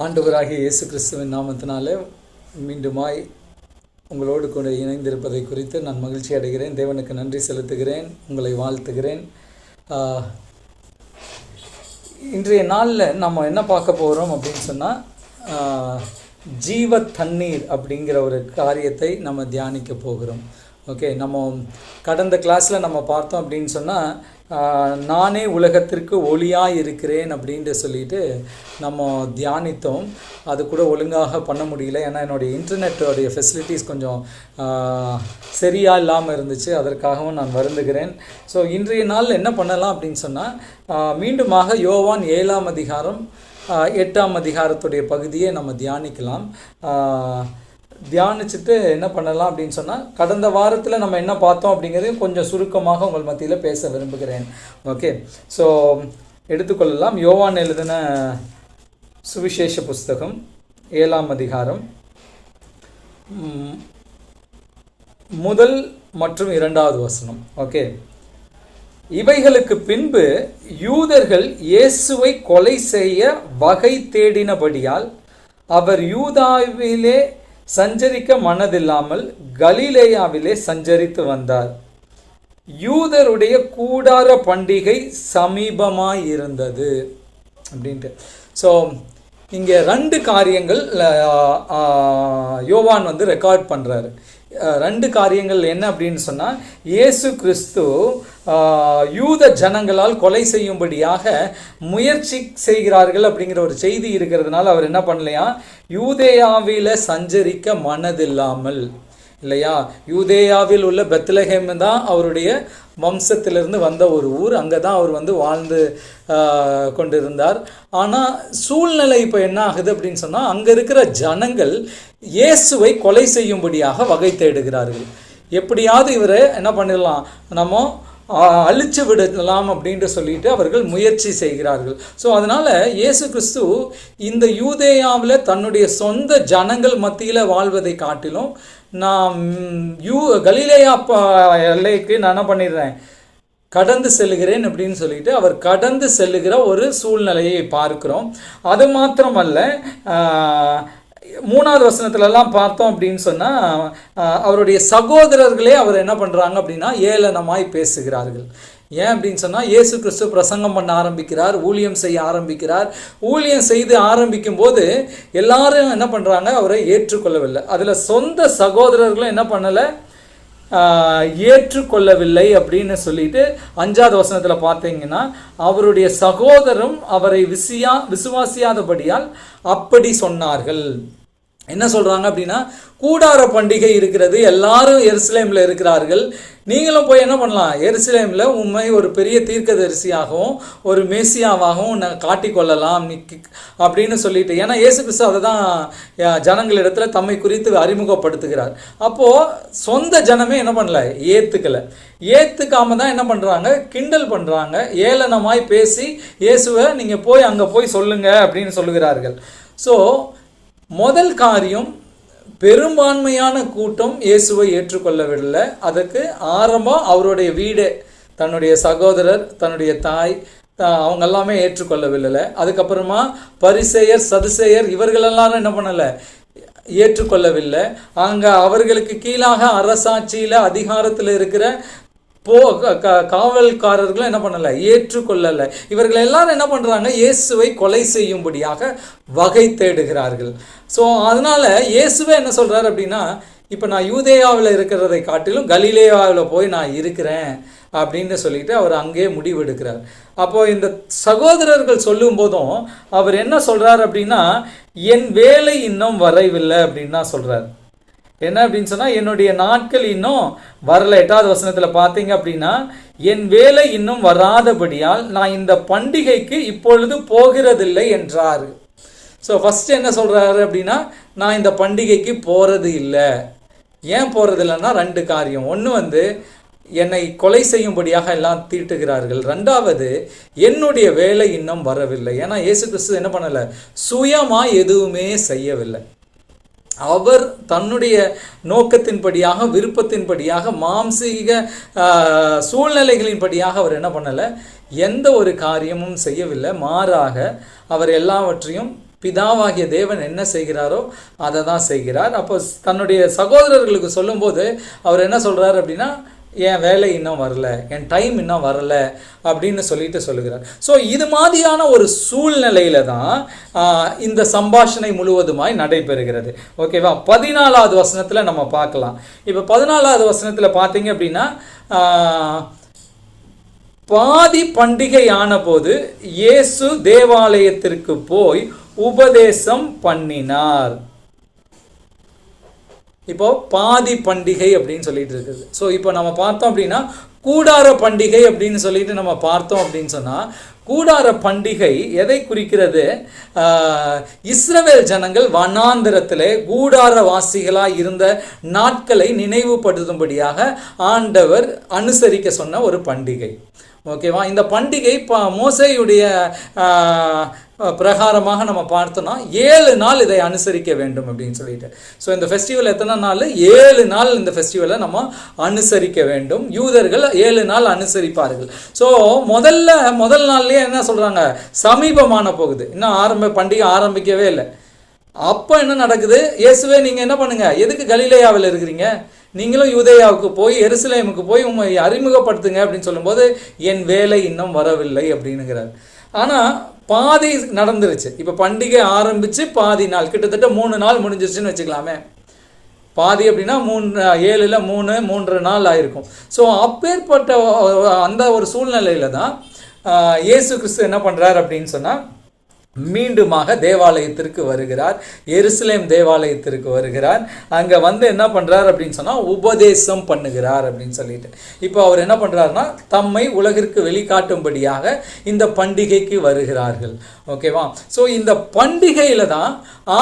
ஆண்டவராகிய இயேசு கிறிஸ்துவின் நாமத்தினாலே மீண்டுமாய் உங்களோடு கூட இணைந்திருப்பதை குறித்து நான் மகிழ்ச்சி அடைகிறேன். தேவனுக்கு நன்றி செலுத்துகிறேன், உங்களை வாழ்த்துகிறேன். இன்றைய நாளில் நம்ம என்ன பார்க்க போகிறோம் அப்படின்னு சொன்னால், ஜீவ தண்ணீர் அப்படிங்கிற ஒரு காரியத்தை நம்ம தியானிக்க போகிறோம். ஓகே, நம்ம கடந்த கிளாஸில் நம்ம பார்த்தோம் அப்படின்னு சொன்னால், நானே உலகத்திற்கு ஒளியாக இருக்கிறேன் அப்படின்ட்டு சொல்லிட்டு நம்ம தியானித்தோம். அது கூட ஒழுங்காக பண்ண முடியல, ஏன்னா என்னுடைய இன்டர்நெட்டோடைய ஃபெசிலிட்டிஸ் கொஞ்சம் சரியாக இல்லாமல் இருந்துச்சு. அதற்காகவும் நான் வருந்துகிறேன். ஸோ இன்றைய நாள் என்ன பண்ணலாம் அப்படின்னு சொன்னால், மீண்டுமாக யோவான் 7ஆம் அதிகாரம் 8ஆம் அதிகாரத்துடைய பகுதியை நம்ம தியானிக்கலாம். தியானிச்சுட்டு என்ன பண்ணலாம் அப்படின்னு சொன்னால், கடந்த வாரத்தில் நம்ம என்ன பார்த்தோம் அப்படிங்கிறதையும் கொஞ்சம் சுருக்கமாக உங்கள் மத்தியில் பேச விரும்புகிறேன். ஓகே, ஸோ எடுத்துக்கொள்ளலாம். யோவான் எழுதின சுவிசேஷ புஸ்தகம் 7ஆம் அதிகாரம் 1 மற்றும் 2வது வசனம். ஓகே, இவைகளுக்கு பின்பு யூதர்கள் இயேசுவை கொலை செய்ய வகை தேடினபடியால் அவர் யூதாவிலே சஞ்சரிக்க மனதில்லாமல் கலிலேயாவிலே சஞ்சரித்து வந்தார். யூதருடைய கூடார பண்டிகை சமீபமாயிருந்தது அப்படின்ட்டு. ஸோ இங்கே 2 காரியங்கள் யோவான் ரெக்கார்ட் பண்ணுறாரு. 2 காரியங்கள் என்ன அப்படின்னு சொன்னால், இயேசு கிறிஸ்து யூத ஜனங்களால் கொலை செய்யும்படியாக முயற்சி செய்கிறார்கள் அப்படிங்கிற ஒரு செய்தி இருக்கிறதுனால அவர் என்ன பண்ணலையா, யூதேயாவில் சஞ்சரிக்க மனதில்லாமல், இல்லையா, யூதேயாவில் உள்ள பெத்லகேம் தான் அவருடைய வம்சத்திலிருந்து வந்த ஒரு ஊர். அங்கே தான் அவர் வாழ்ந்து கொண்டிருந்தார். ஆனால் சூழ்நிலை இப்போ என்ன ஆகுது அப்படின்னு சொன்னால், அங்கே இருக்கிற ஜனங்கள் இயேசுவை கொலை செய்யும்படியாக வகை தேடுகிறார்கள். எப்படியாவது இவரை என்ன பண்ணிடலாம், நம்ம அழிச்சு விடலாம் அப்படின்ட்டு சொல்லிட்டு அவர்கள் முயற்சி செய்கிறார்கள். ஸோ அதனால் இயேசு கிறிஸ்து இந்த யூதேயாவில் தன்னுடைய சொந்த ஜனங்கள் மத்தியில் வாழ்வதை காட்டிலும், நான் கலிலேயா எல்லைக்கு நான் என்ன பண்ணிடுறேன், கடந்து செல்லுகிறேன் அப்படின்னு சொல்லிட்டு அவர் கடந்து செல்லுகிற ஒரு சூழ்நிலையை பார்க்கிறோம். அது மாத்திரமல்ல, 3வது வசனத்துலலாம் பார்த்தோம் அப்படின்னு சொன்னால், அவருடைய சகோதரர்களே அவர் என்ன பண்ணுறாங்க அப்படின்னா ஏளனமாய் பேசுகிறார்கள். ஏன் அப்படின்னு சொன்னால், இயேசு கிறிஸ்து பிரசங்கம் பண்ண ஆரம்பிக்கிறார், ஊழியம் செய்ய ஆரம்பிக்கிறார். ஊழியம் செய்து ஆரம்பிக்கும் போது எல்லாரும் என்ன பண்ணுறாங்க, அவரை ஏற்றுக்கொள்ளவில்லை. அதில் சொந்த சகோதரர்களும் என்ன பண்ணலை, ஏற்றுக்கொள்ளவில்லை அப்படின்னு சொல்லிட்டு 5வது வசனத்தில் பார்த்தீங்கன்னா, அவருடைய சகோதரரும் அவரை விசுவாசியாதபடியால் அப்படி சொன்னார்கள். என்ன சொல்கிறாங்க அப்படின்னா, கூடார பண்டிகை இருக்கிறது, எல்லாரும் எருசலேமில் இருக்கிறார்கள், நீங்களும் போய் என்ன பண்ணலாம், எருசலேமில் உண்மை ஒரு பெரிய தீர்க்கதரிசியாகவும் ஒரு மேசியாவாகவும் காட்டிக்கொள்ளலாம் அப்படின்னு சொல்லிட்டு, ஏன்னா இயேசு கிறிஸ்து அதை தான் ஜனங்களிடத்தில் தம்மை குறித்து அறிமுகப்படுத்துகிறார். அப்போது சொந்த ஜனமே என்ன பண்ணல, ஏற்றுக்காம தான் என்ன பண்ணுறாங்க, கிண்டல் பண்ணுறாங்க, ஏளனமாய் பேசி இயேசுவை நீங்கள் போய் அங்கே போய் சொல்லுங்க அப்படின்னு சொல்லுகிறார்கள். ஸோ முதல் காரியம், பெரும்பான்மையான கூட்டம் இயேசுவை ஏற்றுக்கொள்ளவில்லை. அதுக்கு ஆரம்பம் அவருடைய வீடு, தன்னுடைய சகோதரர், தன்னுடைய தாய், அவங்க எல்லாமே ஏற்றுக்கொள்ளவில்லை. அதுக்கப்புறமா பரிசேயர், சதுசேயர், இவர்கள் எல்லாரும் என்ன பண்ணலை, ஏற்றுக்கொள்ளவில்லை. அங்கே அவர்களுக்கு கீழாக அரசாட்சியில் அதிகாரத்தில் இருக்கிற காவல்காரர்களும் என்ன பண்ணலை, ஏற்றுக்கொள்ளலை. இவர்கள் எல்லாரும் என்ன பண்ணுறாங்க, இயேசுவை கொலை செய்யும்படியாக வகை தேடுகிறார்கள். ஸோ அதனால் இயேசுவே என்ன சொல்கிறார் அப்படின்னா, இப்போ நான் யூதேயாவில் இருக்கிறதை காட்டிலும் கலிலேயாவில் போய் நான் இருக்கிறேன் அப்படின்னு சொல்லிட்டு அவர் அங்கேயே முடிவெடுக்கிறார். அப்போது இந்த சகோதரர்கள் சொல்லும் போதும் அவர் என்ன சொல்கிறார் அப்படின்னா, என் வேலை இன்னும் வரவில்லை அப்படின்னு தான் சொல்கிறார். என்ன அப்படின்னு சொன்னால், என்னுடைய நாட்கள் இன்னும் வரல. 8வது வசனத்தில் பார்த்தீங்க அப்படின்னா, என் வேலை இன்னும் வராதபடியால் நான் இந்த பண்டிகைக்கு இப்பொழுது போகிறதில்லை என்றார். ஸோ ஃபஸ்ட்டு என்ன சொல்கிறாரு அப்படின்னா, நான் இந்த பண்டிகைக்கு போகிறது இல்லை. ஏன் போகிறது இல்லைன்னா 2 காரியம். ஒன்று என்னை கொலை செய்யும்படியாக எல்லாம் தீட்டுகிறார்கள். 2வது, என்னுடைய வேலை இன்னும் வரவில்லை. ஏன்னா இயேசு கிறிஸ்து என்ன பண்ணலை, சுயமாக எதுவுமே செய்யவில்லை. அவர் தன்னுடைய நோக்கத்தின்படியாக, விருப்பத்தின்படியாக, மாம்சீக சூழ்நிலைகளின்படியாக அவர் என்ன பண்ணலை, எந்த ஒரு காரியமும் செய்யவில்லை. மாறாக அவர் எல்லாவற்றையும் பிதாவாகிய தேவன் என்ன செய்கிறாரோ அதை தான் செய்கிறார். அப்போ தன்னுடைய சகோதரர்களுக்கு சொல்லும்போது அவர் என்ன சொல்கிறார் அப்படின்னா, என் வேலை இன்னும் வரல, என் டைம் இன்னும் வரல அப்படின்னு சொல்லுகிறார். ஸோ இது மாதிரியான ஒரு சூழ்நிலையில தான் இந்த சம்பாஷணை முழுவதுமாய் நடைபெறுகிறது. ஓகேவா? 14வது வசனத்தில் நம்ம பார்க்கலாம். இப்போ 14வது வசனத்தில் பார்த்தீங்க அப்படின்னா, பாதி பண்டிகை ஆன போது இயேசு தேவாலயத்திற்கு போய் உபதேசம் பண்ணினார். இப்போ பாதி பண்டிகை அப்படின்னு சொல்லிட்டு இருக்குது. ஸோ இப்போ நம்ம பார்த்தோம் அப்படின்னா கூடார பண்டிகை அப்படின்னு சொல்லிட்டு நம்ம பார்த்தோம் அப்படின்னு சொன்னால், கூடார பண்டிகை எதை குறிக்கிறது? இஸ்ரவேல் ஜனங்கள் வனாந்திரத்திலே கூடார வாசிகளாக இருந்த நாட்களை நினைவுபடுத்தும்படியாக ஆண்டவர் அனுசரிக்க சொன்ன ஒரு பண்டிகை. ஓகேவா? இந்த பண்டிகை மோசேயுடைய பிரகாரமாக நம்ம பார்த்தோம்னா 7 நாள் இதை அனுசரிக்க வேண்டும் அப்படின்னு சொல்லிட்டு. ஸோ இந்த ஃபெஸ்டிவல் எத்தனை நாள்? 7 நாள் இந்த ஃபெஸ்டிவலை நம்ம அனுசரிக்க வேண்டும். யூதர்கள் 7 நாள் அனுசரிப்பார்கள். ஸோ முதல் நாள்லேயே என்ன சொல்கிறாங்க? சமீபமான போகுது, இன்னும் பண்டிகை ஆரம்பிக்கவே இல்லை. அப்போ என்ன நடக்குது? இயேசுவே நீங்கள் என்ன பண்ணுங்க, எதுக்கு கலிலேயாவில் இருக்கிறீங்க, நீங்களும் யூதேயாவுக்கு போய் எருசலேமுக்கு போய் உண்மை அறிமுகப்படுத்துங்க அப்படின்னு சொல்லும்போது, என் வேலை இன்னும் வரவில்லை அப்படின்னுங்கிறார். ஆனால் பாதி நடந்துருச்சு. இப்போ பண்டிகை ஆரம்பித்து பாதி நாள், கிட்டத்தட்ட 3 நாள் முடிஞ்சிருச்சுன்னு வச்சுக்கலாமே. பாதி அப்படின்னா 7ல் 3 நாள் ஆயிருக்கும். ஸோ அப்பேற்பட்ட அந்த ஒரு சூழ்நிலையில தான் இயேசு கிறிஸ்து என்ன பண்ணுறார் அப்படின்னு சொன்னால், மீண்டுமாக தேவாலயத்திற்கு வருகிறார். எருசலேம் தேவாலயத்திற்கு வருகிறார். அங்கே என்ன பண்ணுறார் அப்படின்னு சொன்னால், உபதேசம் பண்ணுகிறார் அப்படின்னு சொல்லிட்டு. இப்போ அவர் என்ன பண்ணுறாருன்னா, தம்மை உலகிற்கு வெளிக்காட்டும்படியாக இந்த பண்டிகைக்கு வருகிறார்கள். ஓகேவா? ஸோ இந்த பண்டிகையில் தான்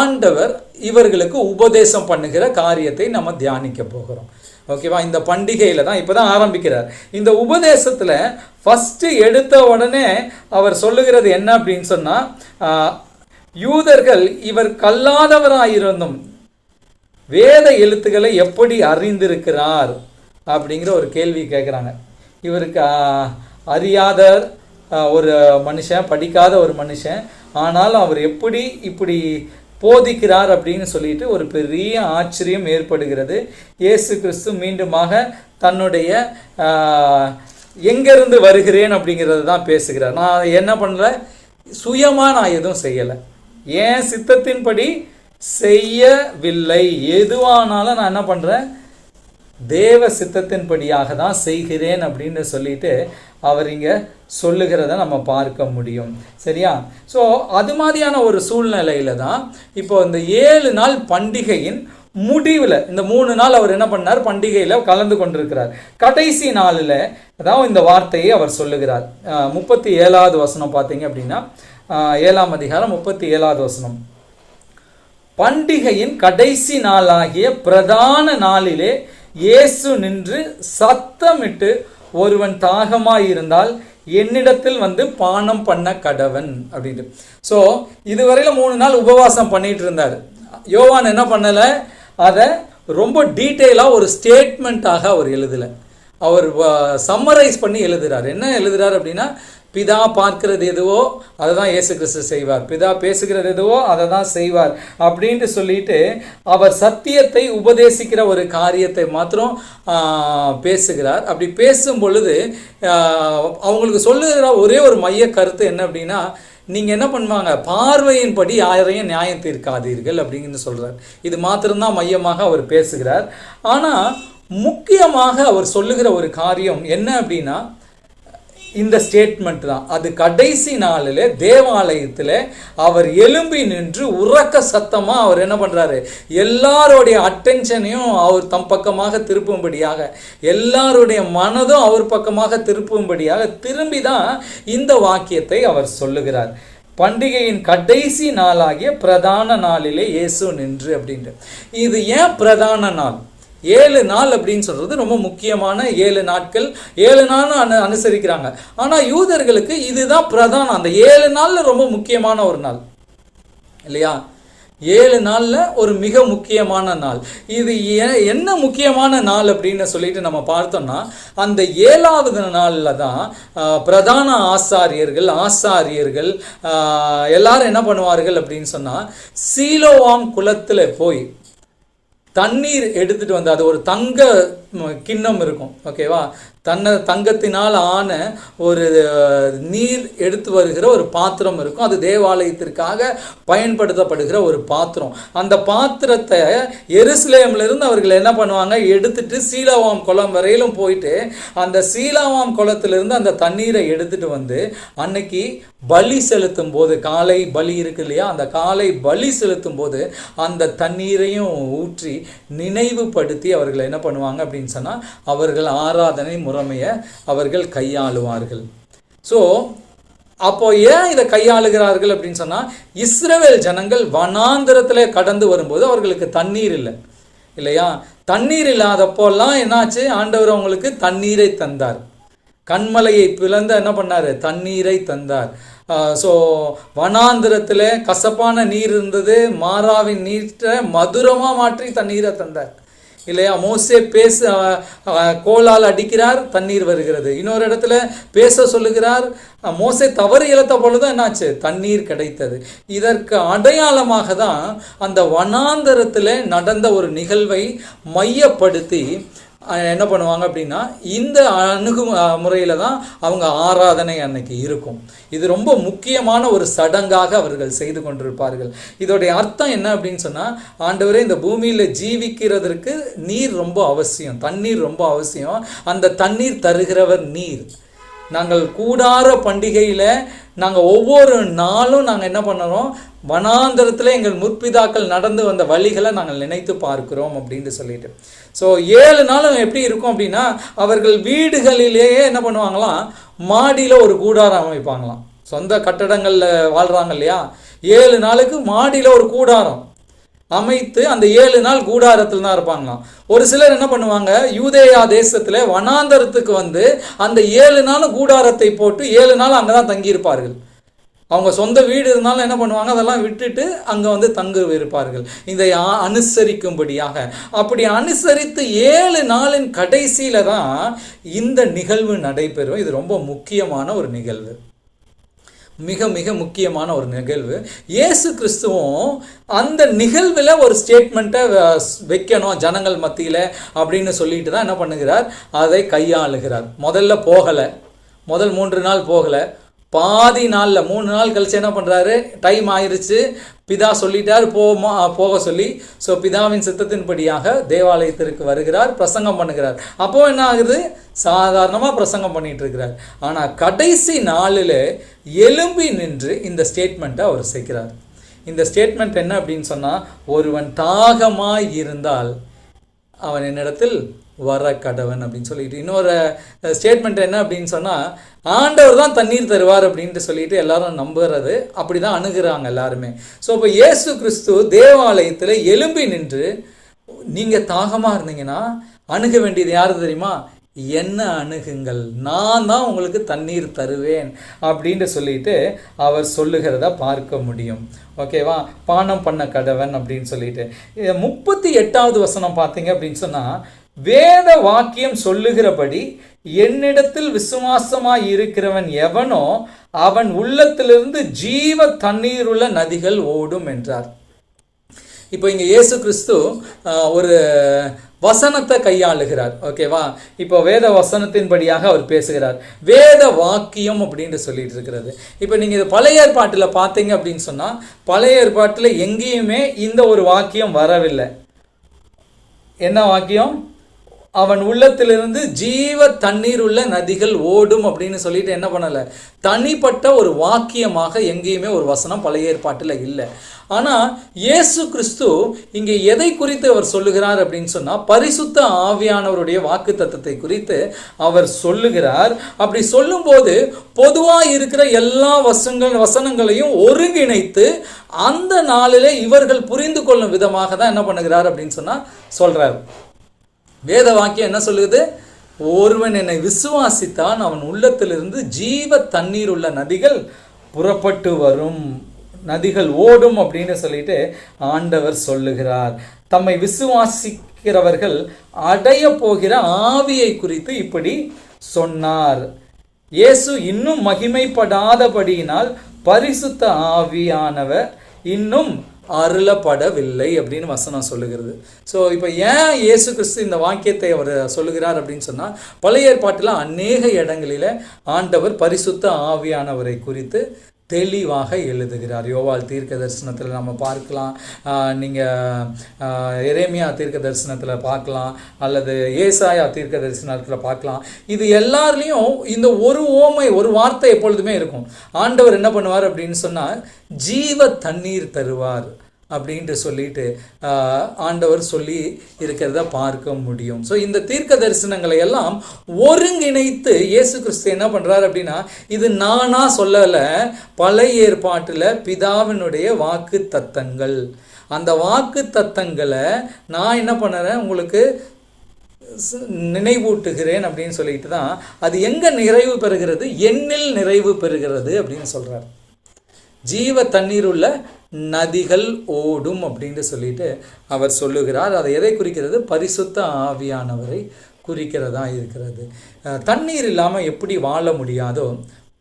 ஆண்டவர் இவர்களுக்கு உபதேசம் பண்ணுகிற காரியத்தை நம்ம தியானிக்க போகிறோம். ஓகேவா? இந்த பண்டிகையில் தான் இப்போ தான் ஆரம்பிக்கிறார். இந்த உபதேசத்தில் ஃபஸ்ட்டு எடுத்த உடனே அவர் சொல்லுகிறது என்ன அப்படின்னு சொன்னால், யூதர்கள் இவர் கல்லாதவராயிருந்தும் வேத எழுத்துக்களை எப்படி அறிந்திருக்கிறார் அப்படிங்கிற ஒரு கேள்வி கேட்குறாங்க. இவருக்கு அறியாத ஒரு மனுஷன், படிக்காத ஒரு மனுஷன், ஆனாலும் அவர் எப்படி இப்படி போதிக்கிறார் அப்படின்னு சொல்லிட்டு ஒரு பெரிய ஆச்சரியம் ஏற்படுகிறது. இயேசு கிறிஸ்து மீண்டுமாக தன்னுடைய எங்கேருந்து வருகிறேன் அப்படிங்கிறது தான் பேசுகிறார். நான் என்ன பண்ணல, சுயமாக நான் எதுவும் செய்யலை, ஏன் சித்தத்தின்படி செய்யவில்லை, எதுவானாலும் நான் என்ன பண்ணுறேன், தேவ சித்தத்தின்படியாக தான் செய்கிறேன் அப்படின்னு சொல்லிட்டு அவர் இங்கே சொல்லுகிறத நம்ம பார்க்க முடியும். சரியா? ஸோ அது மாதிரியான ஒரு சூழ்நிலையில தான் இப்போ இந்த 7 நாள் பண்டிகையின் முடிவில் இந்த 3 நாள் அவர் என்ன பண்ணார், பண்டிகையில் கலந்து கொண்டிருக்கிறார். கடைசி நாளில் அதாவது இந்த வார்த்தையை அவர் சொல்லுகிறார். 37வது வசனம் பார்த்தீங்க அப்படின்னா, 7ஆம் அதிகாரம் 37வது வசனம், பண்டிகையின் கடைசி நாளாகிய பிரதான நாளிலே இயேசு நின்று சத்தமிட்டு, ஒருவன் தாகமாயிருந்தால் என்னிடத்தில் பானம் பண்ண கடவன் அப்படின்ட்டு. ஸோ இதுவரையில 3 நாள் உபவாசம் பண்ணிட்டு இருந்தார். யோவான் என்ன பண்ணலை, அதை ரொம்ப டீட்டெயிலாக ஒரு ஸ்டேட்மெண்ட்டாக அவர் எழுதலை, அவர் சம்மரைஸ் பண்ணி எழுதுகிறார். என்ன எழுதுகிறார் அப்படின்னா, பிதா பார்க்கிறது எதுவோ அதை தான் இயேசு கிறிஸ்து செய்வார், பிதா பேசுகிறது எதுவோ அதை தான் செய்வார் அப்படின்ட்டு சொல்லிட்டு அவர் சத்தியத்தை உபதேசிக்கிற ஒரு காரியத்தை மாத்திரம் பேசுகிறார். அப்படி பேசும் பொழுது அவங்களுக்கு சொல்லுகிற ஒரே ஒரு மைய கருத்து என்ன அப்படின்னா, நீங்கள் என்ன பண்ணுவாங்க, பார்வையின்படி யாரையும் நியாயம் தீர்க்காதீர்கள் அப்படின்னு சொல்கிறார். இது மாத்திரம்தான் மையமாக அவர் பேசுகிறார். ஆனால் முக்கியமாக அவர் சொல்லுகிற ஒரு காரியம் என்ன அப்படின்னா, இந்த ஸ்டேட்மெண்ட் தான். அது கடைசி நாளில் தேவாலயத்தில் அவர் எழும்பி நின்று உறக்க சத்தமாக அவர் என்ன பண்ணுறாரு, எல்லாருடைய அட்டென்ஷனையும் அவர் தம் பக்கமாக திருப்பும்படியாக, எல்லாருடைய மனதும் அவர் பக்கமாக திருப்பும்படியாக திரும்பி தான் இந்த வாக்கியத்தை அவர் சொல்லுகிறார். பண்டிகையின் கடைசி நாளாகிய பிரதான நாளிலே இயேசு நின்று அப்படின்ட்டு. இது ஏன் பிரதான நாள்? 7 நாள் அப்படின்னு சொல்றது ரொம்ப முக்கியமான 7 நாட்கள், 7 நாள் அனுசரிக்கிறாங்க. ஆனால் யூதர்களுக்கு இதுதான் பிரதானம். அந்த 7 நாளில் ரொம்ப முக்கியமான ஒரு நாள் இல்லையா? 7 நாள்ல ஒரு மிக முக்கியமான நாள். இது என்ன முக்கியமான நாள் அப்படின்னு சொல்லிட்டு நம்ம பார்த்தோம்னா, அந்த 7வது நாள்ல தான் பிரதான ஆசாரியர்கள் எல்லாரும் என்ன பண்ணுவார்கள் அப்படின்னு சொன்னா, சீலோவாம் குளத்துல போய் தண்ணீர் எடுத்துட்டு வந்து, அது ஒரு தங்க கிண்ணம் இருக்கும், ஓகேவா, தங்கத்தினால் ஆன ஒரு நீர் எடுத்து வருகிற ஒரு பாத்திரம் இருக்கும். அது தேவாலயத்திற்காக பயன்படுத்தப்படுகிற ஒரு பாத்திரம். அந்த பாத்திரத்தை எருசலேம்ல இருந்து அவர்கள் என்ன பண்ணுவாங்க, எடுத்துட்டு சீலோவாம் குளம் வரையிலும் போயிட்டு அந்த சீலோவாம் குளத்திலிருந்து அந்த தண்ணீரை எடுத்துட்டு வந்து அன்னைக்கு பலி செலுத்தும் போது, காலை பலி இருக்கு இல்லையா, அந்த காலை பலி செலுத்தும் போது அந்த தண்ணீரையும் ஊற்றி நினைவுபடுத்தி அவர்கள் என்ன பண்ணுவாங்க அப்படின்னு சொன்னா, அவர்கள் ஆராதனை முறைமையை அவர்கள் கையாளுவார்கள். ஸோ அப்போ ஏன் இதை கையாளுகிறார்கள் அப்படின்னு சொன்னா, இஸ்ரவேல் ஜனங்கள் வனாந்திரத்துல கடந்து வரும்போது அவர்களுக்கு தண்ணீர் இல்லை இல்லையா. தண்ணீர் இல்லாதப்போல்லாம் என்னாச்சு, ஆண்டவர் அவங்களுக்கு தண்ணீரை தந்தார். கண்மலையை பிளந்து என்ன பண்ணாரு, தண்ணீரை தந்தார். ஸோ வனாந்திரத்தில் கசப்பான நீர் இருந்தது, மாறாவின் நீரை மதுரமாக மாற்றி தண்ணீரை தந்தார் இல்லையா. மோசே கோலால் அடிக்கிறார், தண்ணீர் வருகிறது. இன்னொரு இடத்துல பேச சொல்லுகிறார், மோசே தவறு இழத்த பொழுதுதான் என்னாச்சு, தண்ணீர் கிடைத்தது. இதற்கு அடையாளமாக தான் அந்த வனாந்தரத்தில் நடந்த ஒரு நிகழ்வை மையப்படுத்தி என்ன பண்ணுவாங்க அப்படின்னா, இந்த அணுகுமுறையில் தான் அவங்க ஆராதனை அன்னைக்கு இருக்கும். இது ரொம்ப முக்கியமான ஒரு சடங்காக அவர்கள் செய்து கொண்டிருப்பார்கள். இதோடைய அர்த்தம் என்ன அப்படின்னு சொன்னால், ஆண்டவரே இந்த பூமியில் ஜீவிக்கிறதற்கு நீர் ரொம்ப அவசியம், தண்ணீர் ரொம்ப அவசியம். அந்த தண்ணீர் தருகிறவர் நீர். நாங்கள் கூடார பண்டிகையில் நாங்கள் ஒவ்வொரு நாளும் நாங்கள் என்ன பண்ணுறோம், வனாந்தரத்தில் எங்கள் முற்பிதாக்கள் நடந்து வந்த வழிகளை நாங்கள் நினைத்து பார்க்கிறோம் அப்படின்னு சொல்லிட்டு. ஸோ 7 நாளும் எப்படி இருக்கும் அப்படின்னா, அவர்கள் வீடுகளிலேயே என்ன பண்ணுவாங்களாம், மாடியில் ஒரு கூடாரம் அமைப்பாங்களாம். சொந்த கட்டடங்களில் வாழ்கிறாங்க இல்லையா, 7 நாளுக்கு மாடியில் ஒரு கூடாரம் அமைத்து அந்த 7 நாள் கூடாரத்தில் தான் இருப்பாங்களாம். ஒரு சிலர் என்ன பண்ணுவாங்க, யூதேயா தேசத்தில் வனாந்தரத்துக்கு வந்து அந்த 7 நாளும் கூடாரத்தை போட்டு 7 நாள் அங்கே தான் தங்கியிருப்பார்கள். அவங்க சொந்த வீடு இருந்தாலும் என்ன பண்ணுவாங்க, அதெல்லாம் விட்டுட்டு அங்கே வந்து தங்கு இருப்பார்கள், இதை அனுசரிக்கும்படியாக. அப்படி அனுசரித்து 7 நாளின் கடைசியில தான் இந்த நிகழ்வு நடைபெறும். இது ரொம்ப முக்கியமான ஒரு நிகழ்வு, மிக மிக முக்கியமான ஒரு நிகழ்வு. இயேசு கிறிஸ்துவும் அந்த நிகழ்வில் ஒரு ஸ்டேட்மெண்ட்டை வைக்கணும் ஜனங்கள் மத்தியில் அப்படின்னு சொல்லிட்டு தான் என்ன பண்ணுகிறார், அதை கையாளுகிறார். முதல்ல போகலை, முதல் 3 நாள் போகலை, பாதி நாளில் 3 நாள் கழிச்சு என்ன பண்ணுறாரு, டைம் ஆயிடுச்சு, பிதா சொல்லிட்டார் போக சொல்லி. ஸோ பிதாவின் சித்தத்தின்படியாக தேவாலயத்திற்கு வருகிறார், பிரசங்கம் பண்ணுகிறார். அப்போ என்ன ஆகுது, சாதாரணமாக பிரசங்கம் பண்ணிட்டு இருக்கிறார். ஆனால் கடைசி நாளில் எழும்பி நின்று இந்த ஸ்டேட்மெண்ட்டை அவர் சேர்க்கிறார். இந்த ஸ்டேட்மெண்ட் என்ன அப்படின்னு சொன்னால், ஒருவன் தாகமாய் இருந்தால் அவன் என்னிடத்தில் வர கடவன் அப்படின்னு சொல்லிட்டு. இன்னொரு ஸ்டேட்மெண்ட் என்ன அப்படின்னு சொன்னால், ஆண்டவர் தான் தண்ணீர் தருவார் அப்படின்ட்டு சொல்லிட்டு எல்லாரும் நம்புறது, அப்படி தான் அணுகிறாங்க எல்லாருமே. ஸோ இப்போ இயேசு கிறிஸ்து தேவாலயத்தில் எழும்பி நின்று, நீங்கள் தாகமாக இருந்தீங்கன்னா அணுக வேண்டியது யாரு தெரியுமா, என்ன அணுகுங்கள், நான் தான் உங்களுக்கு தண்ணீர் தருவேன் அப்படின்ட்டு சொல்லிட்டு அவர் சொல்லுகிறத பார்க்க முடியும். ஓகேவா, பானம் பண்ண கடவன் அப்படின்னு சொல்லிட்டு. 38வது வசனம் பார்த்தீங்க அப்படின்னு சொன்னால், வேத வாக்கியம் சொல்லுகிறபடி என்னிடத்தில் விசுவாசமாய் இருக்கிறவன் எவனோ அவன் உள்ளத்திலிருந்து ஜீவ தண்ணீர் உள்ள நதிகள் ஓடும் என்றார். இப்போ இங்கே இயேசு கிறிஸ்து ஒரு வசனத்தை கையாளுகிறார். ஓகேவா, இப்போ வேத வசனத்தின்படியாக அவர் பேசுகிறார். வேத வாக்கியம் அப்படின்னு சொல்லிட்டு இருக்கிறது. இப்போ நீங்கள் இது பழைய ஏற்பாட்டில் பார்த்தீங்க அப்படின்னு சொன்னால், பழைய ஏற்பாட்டில் எங்கேயுமே இந்த ஒரு வாக்கியம் வரவில்லை. என்ன வாக்கியம், அவன் உள்ளத்திலிருந்து ஜீவ தண்ணீர் உள்ள நதிகள் ஓடும் அப்படின்னு சொல்லிட்டு என்ன பண்ணலை, தனிப்பட்ட ஒரு வாக்கியமாக எங்கேயுமே ஒரு வசனம் பழைய ஏற்பாட்டில் இல்லை. ஆனால் இயேசு கிறிஸ்து இங்கே எதை குறித்து அவர் சொல்லுகிறார் அப்படின்னு சொன்னால், பரிசுத்த ஆவியானவருடைய வாக்கு தத்தத்தை குறித்து அவர் சொல்லுகிறார். அப்படி சொல்லும்போது பொதுவாக இருக்கிற எல்லா வசனங்களையும் ஒருங்கிணைத்து அந்த நாளிலே இவர்கள் புரிந்து கொள்ளும் விதமாக தான் என்ன பண்ணுகிறார் அப்படின்னு சொன்னால் சொல்கிறார். வேத வாக்கியம் என்ன சொல்லுது, ஒருவன் என்னை விசுவாசித்தான் அவன் உள்ளத்திலிருந்து ஜீவ தண்ணீர் உள்ள நதிகள் புறப்பட்டு வரும். நதிகள் ஓடும் அப்படின்னு சொல்லிட்டு ஆண்டவர் சொல்லுகிறார். தம்மை விசுவாசிக்கிறவர்கள் அடைய போகிற ஆவியை குறித்து இப்படி சொன்னார். இயேசு இன்னும் மகிமைப்படாதபடியினால் பரிசுத்த ஆவியானவர் இன்னும் அருளப்படவில்லை அப்படின்னு வசனம் சொல்லுகிறது. ஸோ இப்போ ஏன் இயேசு கிறிஸ்து இந்த வாக்கியத்தை அவர் சொல்லுகிறார் அப்படின்னு சொன்னால், பழைய ஏற்பாட்டில் அநேக இடங்களில் ஆண்டவர் பரிசுத்த ஆவியானவரை குறித்து தெளிவாக எழுதுகிறார். யோவால் தீர்க்க தரிசனத்தில் நம்ம பார்க்கலாம், நீங்கள் எரேமியா தீர்க்க தரிசனத்தில் பார்க்கலாம், அல்லது ஏசாயா தீர்க்க தரிசனத்தில் பார்க்கலாம். இது எல்லாருலேயும் இந்த ஒரு வார்த்தை எப்பொழுதுமே இருக்கும். ஆண்டவர் என்ன பண்ணுவார் அப்படின்னு சொன்னால், ஜீவ தண்ணீர் தருவார் அப்படின்ட்டு சொல்லிட்டு ஆண்டவர் சொல்லி இருக்கிறத பார்க்க முடியும். ஸோ இந்த தீர்க்க தரிசனங்களை எல்லாம் ஒருங்கிணைத்து இயேசு கிறிஸ்து என்ன பண்ணுறார் அப்படின்னா, இது நானா சொல்லலை, பழைய ஏற்பாட்டில் பிதாவினுடைய வாக்கு தத்தங்கள், அந்த வாக்கு தத்தங்களை நான் என்ன பண்ணுறேன் உங்களுக்கு நினைவூட்டுகிறேன் அப்படின்னு சொல்லிட்டு தான் அது எங்கே நிறைவு பெறுகிறது, எண்ணில் நிறைவு பெறுகிறது அப்படின்னு சொல்கிறார். ஜீவ தண்ணீர் உள்ள நதிகள் ஓடும் அப்படின்னு சொல்லிட்டு அவர் சொல்லுகிறார். அதை எதை குறிக்கிறது? பரிசுத்த ஆவியானவரை குறிக்கிறதா இருக்கிறது. தண்ணீர் இல்லாமல் எப்படி வாழ முடியாதோ,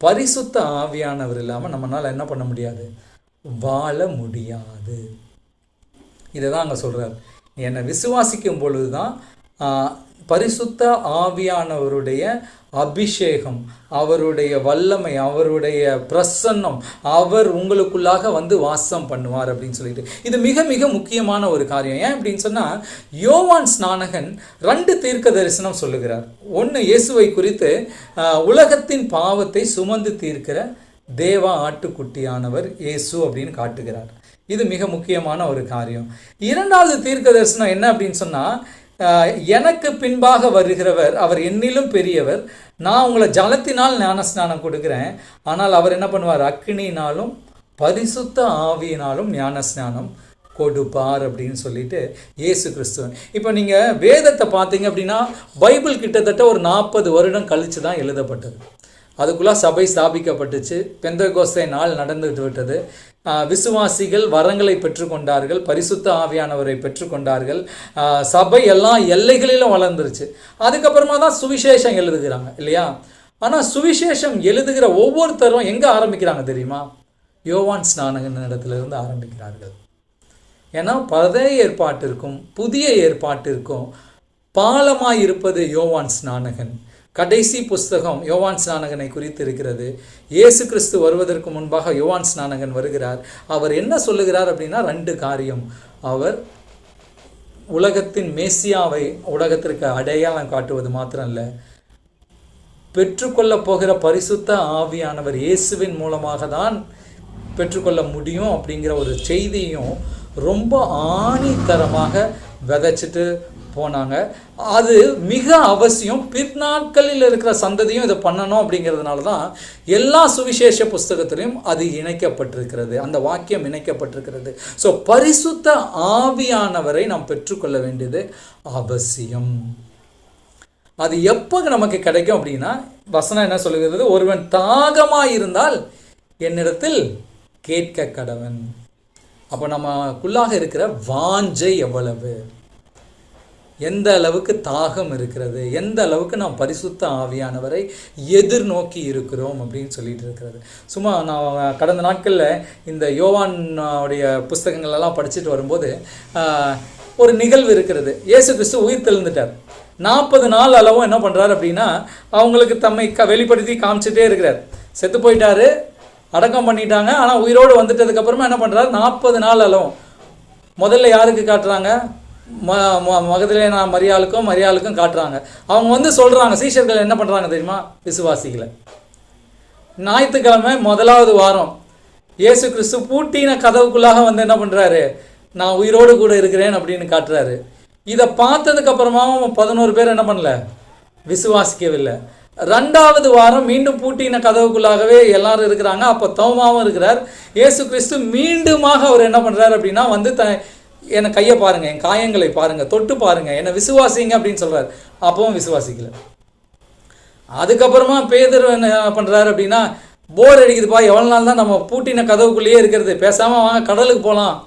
பரிசுத்த ஆவியானவர் இல்லாமல் நம்மளால் என்ன பண்ண முடியாது, வாழ முடியாது. இதை தான் அங்கே சொல்கிறார். என்னை விசுவாசிக்கும் பொழுது தான் பரிசுத்த ஆவியானவருடைய அபிஷேகம், அவருடைய வல்லமை, அவருடைய பிரசன்னம், அவர் உங்களுக்குள்ளாக வந்து வாசம் பண்ணுவார் அப்படின்னு சொல்லிட்டு இது மிக மிக முக்கியமான ஒரு காரியம். ஏன் அப்படின்னு சொன்னால், யோவான் ஸ்நானகன் 2 தீர்க்க தரிசனம் சொல்லுகிறார். ஒன்று, இயேசுவை குறித்து உலகத்தின் பாவத்தை சுமந்து தீர்க்கிற தேவ ஆட்டுக்குட்டியானவர் இயேசு அப்படின்னு காட்டுகிறார். இது மிக முக்கியமான ஒரு காரியம். 2வது தீர்க்க தரிசனம் என்ன அப்படின்னு சொன்னால், எனக்கு பின்பாக வருகிறவர் அவர் என்னிலும் பெரியவர், நான் உங்களை ஜலத்தினால் ஞானஸ்நானம் கொடுக்குறேன், ஆனால் அவர் என்ன பண்ணுவார், அக்கினியினாலும் பரிசுத்த ஆவியினாலும் ஞானஸ்நானம் கொடுப்பார் அப்படின்னு சொல்லிட்டு இயேசு கிறிஸ்துவன். இப்போ நீங்கள் வேதத்தை பார்த்தீங்க அப்படின்னா, பைபிள் கிட்டத்தட்ட ஒரு 40 வருடம் கழித்து தான் எழுதப்பட்டது. அதுக்குள்ளே சபை ஸ்தாபிக்கப்பட்டுச்சு, பெந்தெகோஸ்தே நாள் நடந்துட்டு விட்டது, விசுவாசிகள் வரங்களை பெற்றுக்கொண்டார்கள், பரிசுத்த ஆவியானவரை பெற்றுக்கொண்டார்கள், சபை எல்லாம் எல்லைகளிலும் வளர்ந்துருச்சு. அதுக்கப்புறமா தான் சுவிசேஷம் எழுதுகிறாங்க இல்லையா? ஆனால் சுவிசேஷம் எழுதுகிற ஒவ்வொருத்தரும் எங்கே ஆரம்பிக்கிறாங்க தெரியுமா? யோவான் ஸ்நானகன் இடத்துலேருந்து ஆரம்பிக்கிறார்கள். ஏன்னா பழைய ஏற்பாட்டிற்கும் புதிய ஏற்பாட்டிற்கும் பாலமாக இருப்பது யோவான் ஸ்நானகன். கடைசி புஸ்தகம் யோவான் ஸ்நானகனை குறித்து இருக்கிறது. இயேசு கிறிஸ்து வருவதற்கு முன்பாக யோவான் ஸ்நானகன் வருகிறார். அவர் என்ன சொல்லுகிறார் அப்படின்னா, 2 காரியம். அவர் உலகத்தின் மேசியாவை உலகத்திற்கு அடையாளம் காட்டுவது மாத்திரம் இல்லை, பெற்றுக்கொள்ள போகிற பரிசுத்த ஆவியானவர் இயேசுவின் மூலமாக தான் பெற்றுக்கொள்ள முடியும் அப்படிங்கிற ஒரு செய்தியும் ரொம்ப ஆணித்தரமாக விதைச்சிட்டு போனாங்க. அது மிக அவசியம். பிற்நாட்களில் இருக்கிற சந்ததியும் இதை பண்ணணும் அப்படிங்கிறதுனால தான் எல்லா சுவிசேஷ புஸ்தகத்திலையும் அது இணைக்கப்பட்டிருக்கிறது, அந்த வாக்கியம் இணைக்கப்பட்டிருக்கிறது. ஸோ பரிசுத்த ஆவியானவரை நாம் பெற்றுக்கொள்ள வேண்டியது அவசியம். அது எப்போ நமக்கு கிடைக்கும் அப்படின்னா, வசனம் என்ன சொல்லுகிறது, ஒருவன் தாகமாக இருந்தால் என்னிடத்தில் கேட்க கடவன். அப்போ நமக்குள்ளாக இருக்கிற வாஞ்சை எவ்வளவு, எந்த அளவுக்கு தாகம் இருக்கிறது, எந்த அளவுக்கு நாம் பரிசுத்த ஆவியானவரை எதிர்நோக்கி இருக்கிறோம் அப்படின்னு சொல்லிட்டு இருக்கிறது. சும்மா நான் கடந்த நாட்களில் இந்த யோவானுடைய புஸ்தகங்களெல்லாம் படிச்சுட்டு வரும்போது ஒரு நிகழ்வு இருக்கிறது. இயேசு கிறிஸ்து உயிர் தெழுந்துட்டார். 40 நாள் அளவும் என்ன பண்ணுறாரு அப்படின்னா, அவங்களுக்கு தம்மை வெளிப்படுத்தி காமிச்சிட்டே இருக்கிறார். செத்து போயிட்டாரு, அடக்கம் பண்ணிட்டாங்க, ஆனால் உயிரோடு வந்துட்டதுக்கப்புறமா என்ன பண்ணுறாரு, 40 நாள் அளவும் முதல்ல யாருக்கு காட்டுறாங்க, மகதலேனா மரியாளுக்கும் காட்டுறாங்க. அவங்க வந்து சொல்கிறாங்க, சீஷர்கள் என்ன பண்ணுறாங்க தெரியுமா, விசுவாசிகளை. ஞாயிற்றுக்கிழமை 1வது வாரம் இயேசு கிறிஸ்து பூட்டின கதவுக்குள்ளாக வந்து என்ன பண்ணுறாரு, நான் உயிரோடு கூட இருக்கிறேன் அப்படின்னு காட்டுறாரு. இதை பார்த்ததுக்கு அப்புறமாவும் 11 பேர் என்ன பண்ணல, விசுவாசிக்கவில்லை. 2வது வாரம் மீண்டும் பூட்டின கதவுக்குள்ளாகவே எல்லாரும் இருக்கிறாங்க. அப்போ தோமாவும் இருக்கிறார். இயேசு கிறிஸ்து மீண்டுமாக அவர் என்ன பண்ணுறாரு அப்படின்னா, வந்து என்னை கையை பாருங்க, என் காயங்களை பாருங்க, தொட்டு பாருங்க, என்னை விசுவாசிங்க அப்படின்னு சொல்றாரு. அப்பவும் விசுவாசிக்கல. அதுக்கப்புறமா பேதுரு என்ன பண்றாரு அப்படின்னா, போர் அடிக்குதுப்பா, எவ்வளோ நாள் தான் நம்ம பூட்டின கதவுக்குள்ளேயே இருக்கிறது, பேசாமல் வாங்க கடலுக்கு போகலாம்,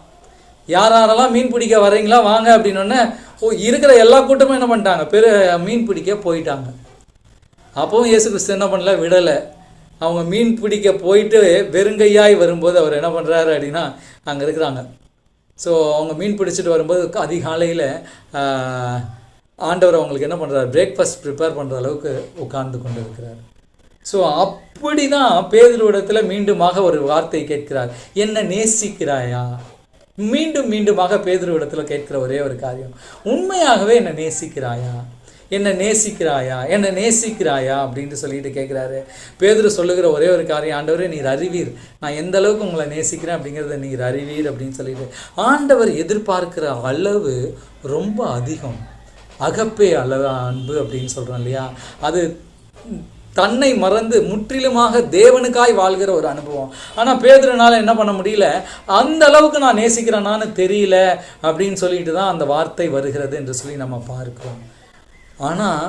யாரெல்லாம் மீன் பிடிக்க வர்றீங்களா வாங்க அப்படின்னோடனே இருக்கிற எல்லா கூட்டமும் என்ன பண்ணிட்டாங்க, மீன் பிடிக்க போயிட்டாங்க. அப்பவும் இயேசு கிறிஸ்து என்ன பண்ணல, விடலை. அவங்க மீன் பிடிக்க போயிட்டு வெறுங்கையாய் வரும்போது அவர் என்ன பண்ணுறாரு அப்படின்னா, அங்கே இருக்கிறாங்க. ஸோ அவங்க மீன் பிடிச்சிட்டு வரும்போது அதிகாலையில் ஆண்டவர் அவங்களுக்கு என்ன பண்ணுறாரு, பிரேக்ஃபாஸ்ட் ப்ரிப்பேர் பண்ணுற அளவுக்கு உட்கார்ந்து கொண்டு இருக்கிறார். ஸோ அப்படி தான் பேதுருவிடத்தில் மீண்டுமாக ஒரு வார்த்தை கேட்கிறார், என்ன நேசிக்கிறாயா? மீண்டும் மீண்டுமாக பேதுருவிடத்தில் கேட்கிற ஒரே ஒரு காரியம், உண்மையாகவே என்ன நேசிக்கிறாயா, என்ன நேசிக்கிறாயா, என்ன நேசிக்கிறாயா அப்படின்னு சொல்லிட்டு கேட்குறாரு. பேதுரு சொல்லுகிற ஒரே ஒரு காரியம், ஆண்டவரே நீர் அறிவீர், நான் எந்த அளவுக்கு உங்களை நேசிக்கிறேன் அப்படிங்கிறத நீர் அறிவீர் அப்படின்னு சொல்லிட்டு. ஆண்டவர் எதிர்பார்க்கிற அளவு ரொம்ப அதிகம். அகப்பே அளவு அன்பு அப்படின்னு சொல்கிறோம் இல்லையா, அது தன்னை மறந்து முற்றிலுமாக தேவனுக்காய் வாழ்கிற ஒரு அனுபவம். ஆனால் பேதுருனால என்ன பண்ண முடியல, அந்த அளவுக்கு நான் நேசிக்கிறேனான்னு தெரியல அப்படின்னு சொல்லிட்டு தான் அந்த வார்த்தை வருகிறது என்று சொல்லி நம்ம பார்க்கிறோம். ஆனால்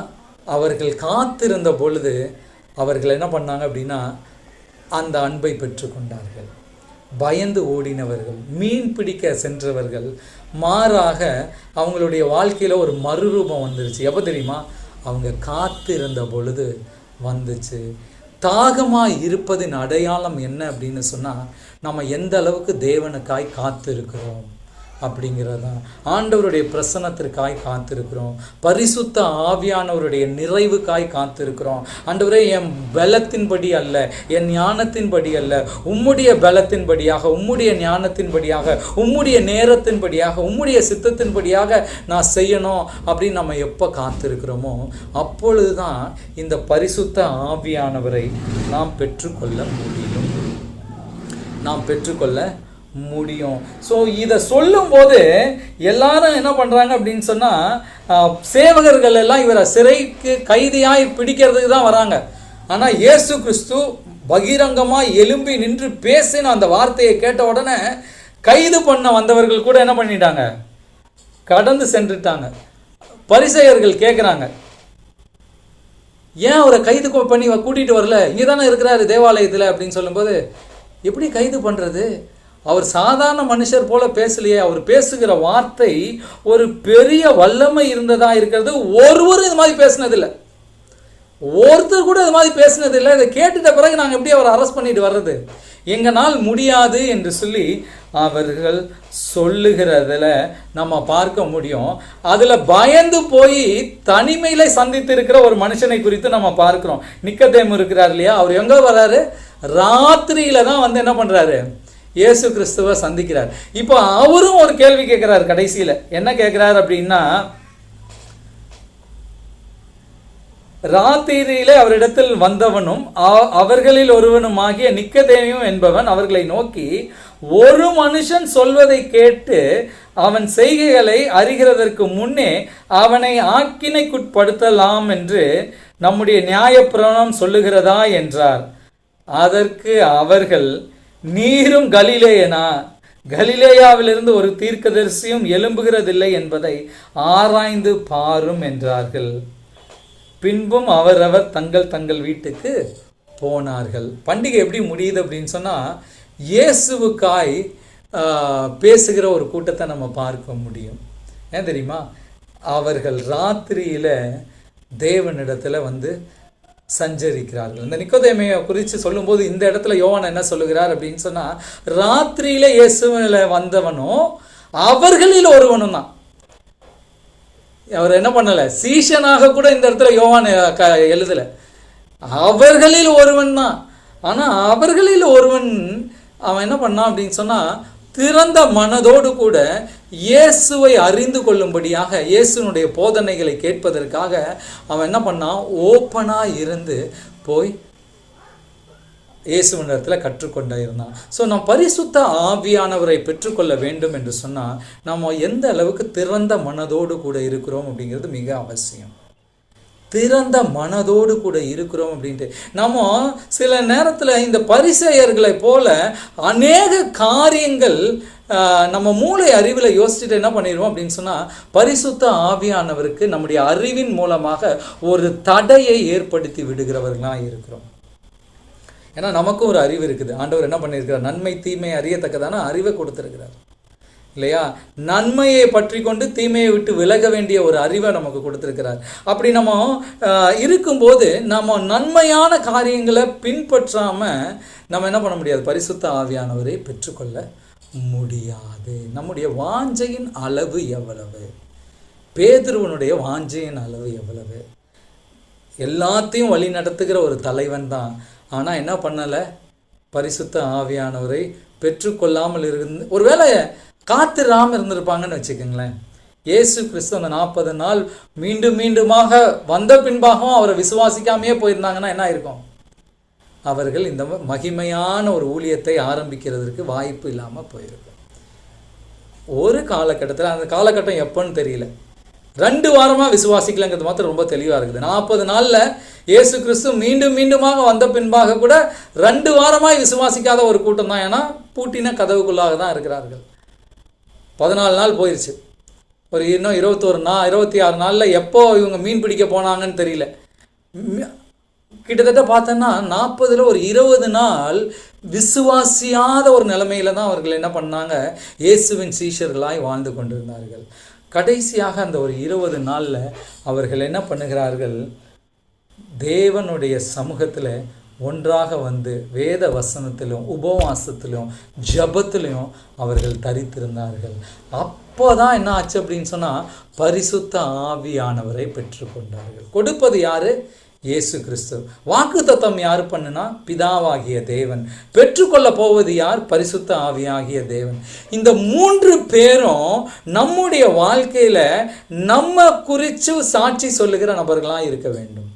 அவர்கள் காத்திருந்த பொழுது அவர்கள் என்ன பண்ணாங்க அப்படின்னா, அந்த அன்பை பெற்றுக்கொண்டார்கள். பயந்து ஓடினவர்கள், மீன் பிடிக்க சென்றவர்கள், மாறாக அவங்களுடைய வாழ்க்கையில் ஒரு மறுரூபம் வந்துருச்சு. எப்போ தெரியுமா, அவங்க காத்திருந்த பொழுது வந்துச்சு. தாகமாக இருப்பதின் அடையாளம் என்ன அப்படின்னு சொன்னால், நம்ம எந்த அளவுக்கு தேவனுக்காய் காத்திருக்கிறோம் அப்படிங்கிறதான். ஆண்டவருடைய பிரசன்னத்திற்காய் காத்திருக்கிறோம், பரிசுத்த ஆவியானவருடைய நிறைவுக்காய் காத்திருக்கிறோம். ஆண்டவரே என் பலத்தின்படி அல்ல, என் ஞானத்தின்படி அல்ல, உம்முடைய பலத்தின்படியாக, உம்முடைய ஞானத்தின்படியாக, உம்முடைய நேரத்தின்படியாக, உம்முடைய சித்தத்தின்படியாக நான் செய்யணும் அப்படின்னு நம்ம எப்போ காத்திருக்கிறோமோ அப்பொழுது தான் இந்த பரிசுத்த ஆவியானவரை நாம் பெற்றுக்கொள்ள முடியும், நாம் பெற்றுக்கொள்ள முடியும். ஸோ இதை சொல்லும் போது எல்லாரும் என்ன பண்ணுறாங்க அப்படின்னு சொன்னால், சேவகர்கள் எல்லாம் இவரை சிறைக்கு கைதியாய் பிடிக்கிறதுக்கு தான் வராங்க. ஆனால் இயேசு கிறிஸ்து பகிரங்கமாக எழும்பி நின்று பேசின அந்த வார்த்தையை கேட்ட உடனே கைது பண்ண வந்தவர்கள் கூட என்ன பண்ணிட்டாங்க, கடந்து சென்றுட்டாங்க. பரிசேயர்கள் கேட்குறாங்க, ஏன் அவரை கைது பண்ணி கூட்டிகிட்டு வரல, இங்கே தானே இருக்கிறாரு தேவாலயத்தில் அப்படின்னு சொல்லும்போது, எப்படி கைது பண்ணுறது, அவர் சாதாரண மனுஷர் போல பேசலையே, அவர் பேசுகிற வார்த்தை ஒரு பெரிய வல்லமை இருந்ததா இருக்கிறது. ஒருவரும் இது மாதிரி பேசினதில்லை, ஒருத்தர் கூட இது மாதிரி பேசினதில்லை. இதை கேட்டுட்ட பிறகு நாங்கள் எப்படி அவரை அரெஸ்ட் பண்ணிட்டு வர்றது, எங்களால் முடியாது என்று சொல்லி அவர்கள் சொல்லுகிறதுல நம்ம பார்க்க முடியும். அதில் பயந்து போய் தனிமையில் சந்தித்து இருக்கிற ஒரு மனுஷனை குறித்து நம்ம பார்க்கிறோம். நிக்கதேமு இருக்கிறார் இல்லையா, அவர் எங்கே வர்றாரு, ராத்திரியில தான் வந்து என்ன பண்ணுறாரு, இயேசு கிறிஸ்துவை சந்திக்கிறார். இப்போ அவரும் ஒரு கேள்வி கேட்கிறார். கடைசியில் என்ன கேட்கிறார் அப்படின்னா, ராத்திரியிலே அவரிடத்தில் வந்தவனும் அவர்களில் ஒருவனுமாகிய நிக்கதேமு என்பவன் அவர்களை நோக்கி, ஒரு மனுஷன் சொல்வதை கேட்டு அவன் செய்கைகளை அறிகிறதற்கு முன்னே அவனை ஆக்கினைக்குட்படுத்தலாம் என்று நம்முடைய நியாயப்பிரமாணம் சொல்லுகிறதா என்றார். அதற்கு அவர்கள், நீரும் கலிலேயனா, கலிலேயாவிலிருந்து ஒரு தீர்க்கதரிசியும் எழும்புகிறதில்லை என்பதை ஆராய்ந்து பாரும் என்றார்கள். பின்பும் அவரவர் தங்கள் தங்கள் வீட்டுக்கு போனார்கள். பண்டிகை எப்படி முடியுது அப்படின்னு சொன்னால், இயேசுவுக்காய் பேசுகிற ஒரு கூட்டத்தை நம்ம பார்க்க முடியும். ஏன் தெரியுமா, அவர்கள் ராத்திரியில் தேவனிடத்தில் வந்து சஞ்சரிக்கிறார்கள். இந்த நிக்கோதேமையை குறித்து சொல்லும்போது இந்த இடத்துல யோவான் என்ன சொல்லுகிறார் அப்படின்னு சொன்னால், ராத்திரியில இயேசுவில் வந்தவனும் அவர்களில் ஒருவனும் தான். அவர் என்ன பண்ணலை, சீஷனாக கூட இந்த இடத்துல யோவான் எழுதலை, அவர்களில் ஒருவன் தான். ஆனால் அவர்களில் ஒருவன் அவன் என்ன பண்ணான் அப்படின்னு சொன்னால், திறந்த மனதோடு கூட இயேசுவை அறிந்து கொள்ளும்படியாக, இயேசுனுடைய போதனைகளை கேட்பதற்காக அவன் என்ன பண்ணான், ஓப்பனாக இருந்து போய் இயேசுவினிடத்தில் கற்றுக்கொண்டே இருந்தான். ஸோ நாம் பரிசுத்த ஆவியானவரை பெற்றுக்கொள்ள வேண்டும் என்று சொன்னால் நம்ம எந்த அளவுக்கு திறந்த மனதோடு கூட இருக்கிறோம் அப்படிங்கிறது மிக அவசியம். திறந்த மனதோடு கூட இருக்கிறோம் அப்படின்ட்டு நம்ம சில நேரத்தில் இந்த பரிசேயர்களை போல அநேக காரியங்கள் நம்ம மூளை அறிவில் யோசிச்சுட்டு என்ன பண்ணிடுவோம் அப்படின்னு சொன்னால், பரிசுத்த ஆவியானவருக்கு நம்முடைய அறிவின் மூலமாக ஒரு தடையை ஏற்படுத்தி விடுகிறவர்களாக இருக்கிறோம். ஏன்னா நமக்கும் ஒரு அறிவு இருக்குது. ஆண்டவர் என்ன பண்ணியிருக்கிறார்? நன்மை தீமை அறியத்தக்கதான அறிவை கொடுத்துருக்கிறார் இல்லையா? நன்மையை பற்றி கொண்டு தீமையை விட்டு விலக வேண்டிய ஒரு அறிவை நமக்கு கொடுத்துருக்கிறார். அப்படி நம்ம இருக்கும்போது நம்ம நன்மையான காரியங்களை பின்பற்றாமல் நம்ம என்ன பண்ண முடியாது? பரிசுத்த ஆவியானவரை பெற்றுக்கொள்ள முடியாது. நம்முடைய வாஞ்சையின் அளவு எவ்வளவு? பேதுருவனுடைய வாஞ்சையின் அளவு எவ்வளவு? எல்லாத்தையும் வழி நடத்துகிற ஒரு தலைவன் தான். ஆனால் என்ன பண்ணலை? பரிசுத்த ஆவியானவரை பெற்றுக்கொள்ளாமல் இருந்து, ஒருவேளை காத்திராமல் இருந்திருப்பாங்கன்னு வச்சுக்கோங்களேன். இயேசு கிறிஸ்து அந்த 40 நாள் மீண்டும் மீண்டுமாக வந்த பின்பாகவும் அவரை விசுவாசிக்காமையே போயிருந்தாங்கன்னா என்ன இருக்கும்? அவர்கள் இந்த மகிமையான ஒரு ஊழியத்தை ஆரம்பிக்கிறதுக்கு வாய்ப்பு இல்லாமல் போயிருக்கும். ஒரு காலகட்டத்தில், அந்த காலகட்டம் எப்போன்னு தெரியல, 2 வாரமாக விசுவாசிக்கலங்கிறது மாத்திரம் ரொம்ப தெளிவாக இருக்குது. 40 நாளில் இயேசு கிறிஸ்து மீண்டும் மீண்டுமாக வந்த பின்பாக கூட 2 வாரமாக விசுவாசிக்காத ஒரு கூட்டம் தான். ஏன்னா பூட்டின கதவுக்குள்ளாக தான் இருக்கிறார்கள். 14 நாள் போயிடுச்சு. ஒரு இன்னும் 26 நாளில் எப்போ இவங்க மீன் பிடிக்க போனாங்கன்னு தெரியல. கிட்டத்தட்ட பார்த்தோன்னா 40ல் ஒரு 20 நாள் விசுவாசியாத ஒரு நிலைமையில தான் அவர்கள் என்ன பண்ணாங்க? இயேசுவின் சீஷர்களாய் வாழ்ந்து கொண்டிருந்தார்கள். கடைசியாக அந்த ஒரு 20 நாளில் அவர்கள் என்ன பண்ணுகிறார்கள்? தேவனுடைய சமூகத்தில் ஒன்றாக வந்து வேத வசனத்திலும் உபவாசத்திலும் ஜபத்திலும் அவர்கள் தரித்திருந்தார்கள். அப்போ தான் என்ன ஆச்சு அப்படின்னு சொன்னால், பரிசுத்த ஆவியானவரை பெற்றுக்கொண்டார்கள். கொடுப்பது யாரு? இயேசு கிறிஸ்து. வாக்குத்தத்தம் யார் பண்ணுனா? பிதாவாகிய தேவன். பெற்றுக்கொள்ள போவது யார்? பரிசுத்த ஆவியாகிய தேவன். இந்த 3 பேரும் நம்முடைய வாழ்க்கையில நம்ம குறித்து சாட்சி சொல்லுகிற நபர்களாக இருக்க வேண்டும்.